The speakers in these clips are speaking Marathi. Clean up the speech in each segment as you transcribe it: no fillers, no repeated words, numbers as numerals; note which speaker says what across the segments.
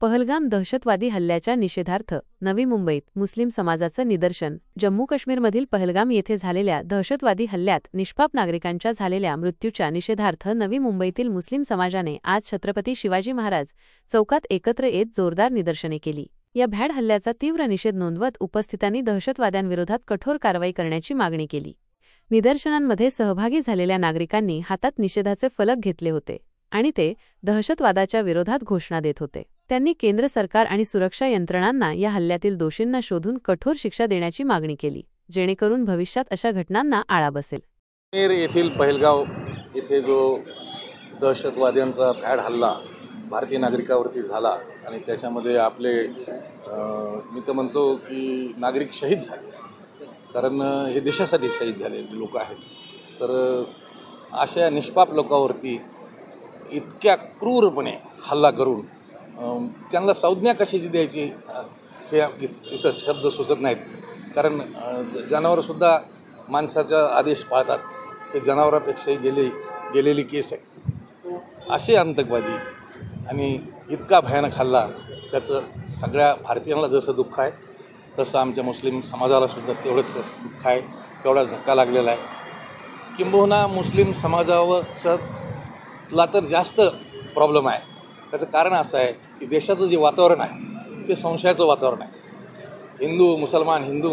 Speaker 1: पहलगाम दहशतवादी हल्ल्याच्या निषेधार्थ नवी मुंबईत मुस्लिम समाजाचं निदर्शन। जम्मू काश्मीरमधील पहलगाम येथे झालेल्या दहशतवादी हल्ल्यात निष्पाप नागरिकांच्या झालेल्या मृत्यूच्या निषेधार्थ नवी मुंबईतील मुस्लिम समाजाने आज छत्रपती शिवाजी महाराज चौकात एकत्र येत जोरदार निदर्शने केली। या भ्याड हल्ल्याचा तीव्र निषेध नोंदवत उपस्थितांनी दहशतवाद्यांविरोधात कठोर कारवाई करण्याची मागणी केली। निदर्शनांमध्ये सहभागी झालेल्या नागरिकांनी हातात निषेधाचे फलक घेतले होते आणि ते दहशतवादाच्या विरोधात घोषणा देत होते। त्यांनी केंद्र सरकार आणि सुरक्षा यंत्रणांना या हल्ल्यातील दोषींना शोधून कठोर शिक्षा देण्याची मागणी केली, जेणेकरून भविष्यात अशा घटनांना आळा बसेल।
Speaker 2: काश्मीर येथील पहलगाव येथे जो दहशतवाद्यांचा भ्याड हल्ला भारतीय नागरिकावरती झाला आणि त्याच्यामध्ये आपले मी तर म्हणतो की नागरिक शहीद झाले, कारण हे देशासाठी शहीद झालेले लोक आहेत। तर अशा निष्पाप लोकांवरती इतक्या क्रूरपणे हल्ला करून त्यांना संज्ञा कशाची द्यायची हे इथं शब्द सुचत नाहीत, कारण जनावरसुद्धा माणसाचा आदेश पाळतात, हे जनावरापेक्षाही गेलेली केस आहे। असे आतंकवादी आणि इतका भयानक हल्ला, त्याचं सगळ्या भारतीयांना जसं दुःख आहे तसं आमच्या मुस्लिम समाजालासुद्धा तेवढंच दुःख आहे, तेवढाच धक्का लागलेला आहे। किंबहुना मुस्लिम समाजावरचा तर जास्त प्रॉब्लेम आहे। त्याचं कारण असं आहे की देशाचं जे वातावरण आहे ते संशयाचं वातावरण आहे। हिंदू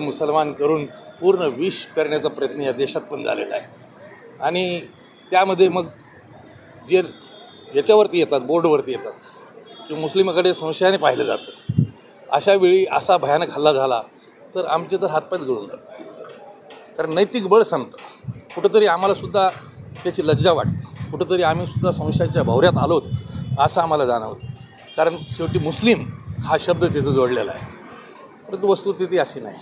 Speaker 2: मुसलमान करून पूर्ण विष पेरण्याचा प्रयत्न या देशात पण झालेला आहे आणि त्यामध्ये मग जे याच्यावरती येतात, बोर्डवरती येतात की मुस्लिमाकडे संशयाने पाहिलं जातं। अशा वेळी असा भयानक हल्ला झाला तर आमचे तर हातपाय जोडून जातात, कारण नैतिक बळ संपतं। कुठंतरी आम्हालासुद्धा त्याची लज्जा वाटते, कुठंतरी आम्हीसुद्धा संशयाच्या भोवऱ्यात आलोत असं आम्हाला जाणवतं, कारण शेवटी मुस्लिम हा शब्द तिथं जोडलेला आहे। परंतु वस्तुस्थिती अशी नाही।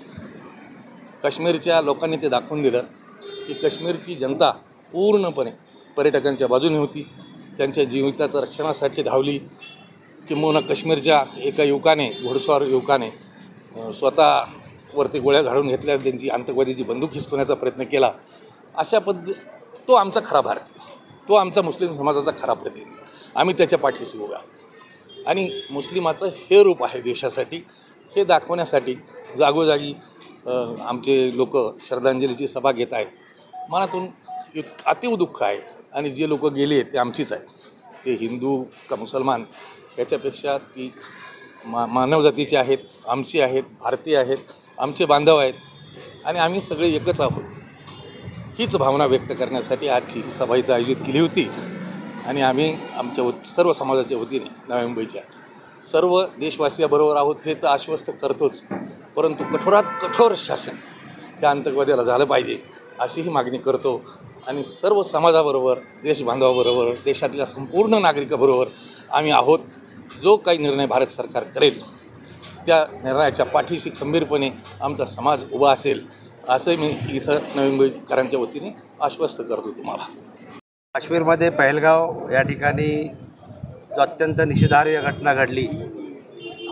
Speaker 2: काश्मीरच्या लोकांनी ते दाखवून दिलं की काश्मीरची जनता पूर्णपणे पर्यटकांच्या बाजूने होती, त्यांच्या जीविताच्या रक्षणासाठी धावली। किंबहुना काश्मीरच्या एका युवकाने, घोडस्वार युवकाने स्वतःवरती गोळ्या घालून घेतल्या, त्यांची आतंकवादीची बंदूक हिसकण्याचा प्रयत्न केला। अशा तो आमचा खरा भारतीय, तो आमचा मुस्लिम समाजाचा खरा प्रतिनिधी, आम्ही त्याच्या पाठीशी उभा। आणि मुस्लिमाचं हे रूप आहे देशासाठी, हे दाखवण्यासाठी जागोजागी आमचे लोक श्रद्धांजलीची सभा घेत आहेत। मनातून अतीव दुःख आहे आणि जे लोक गेले ते आमचीच आहेत, ते हिंदू का मुसलमान याच्यापेक्षा ती मानवजातीचे आहेत, आमची आहेत, भारतीय आहेत, आमचे बांधव आहेत आणि आम्ही सगळे एकच आहोत। हीच भावना व्यक्त करण्यासाठी आजची सभा इथं आयोजित केली होती आणि आम्ही आमच्या सर्व समाजाच्या वतीने नवी मुंबईच्या सर्व देशवासियांबरोबर आहोत हे तर आश्वस्त करतोच, परंतु कठोरात कठोर शासन त्या आतंकवाद्याला झालं पाहिजे अशीही मागणी करतो आणि सर्व समाजाबरोबर, देशबांधवाबरोबर, देशातल्या संपूर्ण नागरिकाबरोबर आम्ही आहोत। जो काही निर्णय भारत सरकार करेल त्या निर्णयाच्या पाठीशी खंबीरपणे आमचा समाज उभा असेल असं मी इथं नवी मुंबईकरांच्या वतीने आश्वस्त करतो तुम्हाला।
Speaker 3: काश्मीरमध्ये पहलगाव या ठिकाणी जो अत्यंत निषेधार्ह घटना घडली,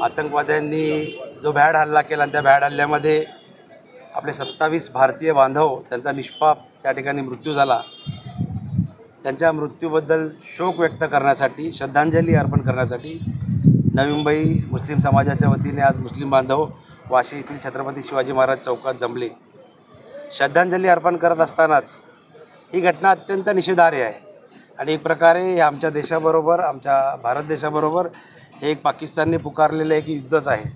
Speaker 3: आतंकवाद्यांनी जो भ्याड हल्ला केला आणि त्या भ्याड हल्ल्यामध्ये आपले 27 भारतीय बांधव त्यांचा निष्पाप त्या ठिकाणी मृत्यू झाला। त्यांच्या मृत्यूबद्दल शोक व्यक्त करण्यासाठी, श्रद्धांजली अर्पण करण्यासाठी नवी मुंबई मुस्लिम समाजाच्या वतीने आज मुस्लिम बांधव वाशी येथील छत्रपती शिवाजी महाराज चौकात जमले। श्रद्धांजली अर्पण करत असतानाच ही घटना अत्यंत निषेधार्ह आहे आणि एक प्रकारे आमच्या देशाबरोबर, आमच्या भारत देशाबरोबर हे एक पाकिस्तानने पुकारलेलं एक युद्धच आहे।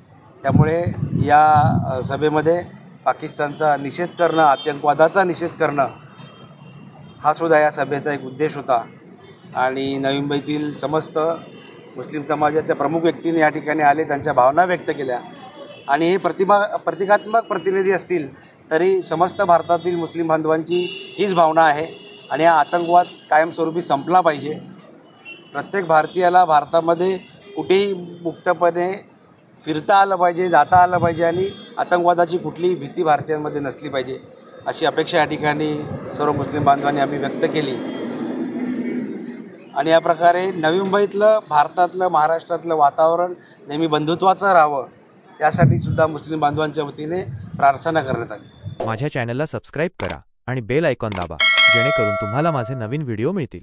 Speaker 3: त्यामुळे या सभेमध्ये पाकिस्तानचा निषेध करणं, आतंकवादाचा निषेध करणं हा सुद्धा या सभेचा एक उद्देश होता आणि नवी मुंबईतील समस्त मुस्लिम समाजाच्या प्रमुख व्यक्तींनी या ठिकाणी आले, त्यांच्या भावना व्यक्त केल्या आणि हे प्रतिकात्मक प्रतिनिधी असतील तरी समस्त भारतातील मुस्लिम बांधवांची हीच भावना आहे आणि हा आतंकवाद कायमस्वरूपी संपला पाहिजे। प्रत्येक भारतीयाला भारतामध्ये कुठेही मुक्तपणे फिरता आलं पाहिजे, जाता आलं पाहिजे आणि आतंकवादाची कुठलीही भीती भारतीयांमध्ये नसली पाहिजे अशी अपेक्षा या ठिकाणी सर्व मुस्लिम बांधवांनी आम्ही व्यक्त केली। आणि या प्रकारे नवी मुंबईतलं, भारतातलं, महाराष्ट्रातलं वातावरण नेहमी बंधुत्वाचं राहावं यासाठी सुद्धा मुस्लिम बांधवांच्या वतीने प्रार्थना करण्यात आली।
Speaker 4: माझ्या चॅनलला सबस्क्राइब करा आणि बेल आयकॉन दाबा, जेणेकरून तुम्हाला माझे नवीन व्हिडिओ मिळतील।